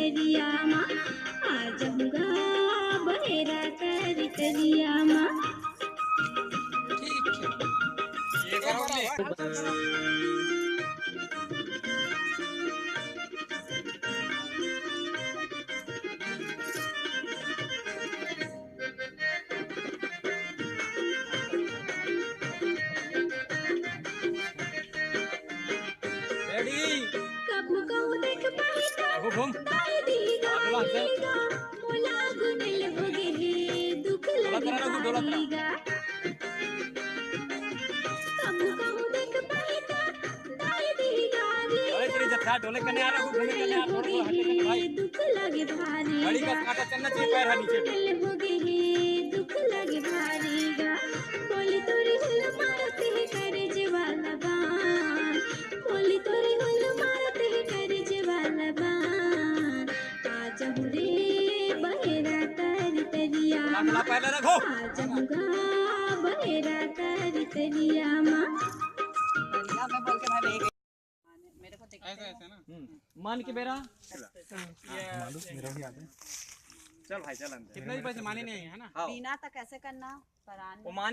तरिया माँ आ जाऊंगा बहेरा तारी तरिया माँ। ठीक है ये करो रेडी कबू कहूँ देख पाएगा आगो घूम दाई दीगा अगला से दीगा मोला गुनल होगे हे दुख लगे डोला तरा भारीगा। कबू कहूँ देख पाएगा दाई दीगा अरे तेरी जत्था डोले करने आ रहा हूँ घूमने करने आ थोड़ा थोड़ा हटे करने भाई दुख लगे भारीगा। गाड़ी का कांटा चलना चाहिए पैर है नीचे गुनल होगे हे दुख लगे भारीगा। बोली तोरी हुल मारते है करे जवाला बान बोली तोरी हुल मारते है करे जवाला बान। आ जाऊँ रे बहेरा तारी तरिया लाडला माँ पहले रखो आ जाऊंगा बहेरा तारी तरिया माँ। बढ़िया मैं बोल के भाई ले गई मेरे को ऐसे ऐसे ना मान के बेरा चल भाई चल अंदर कितने भी पैसे माने नहीं है ना बिना तो कैसे करना पर वो मान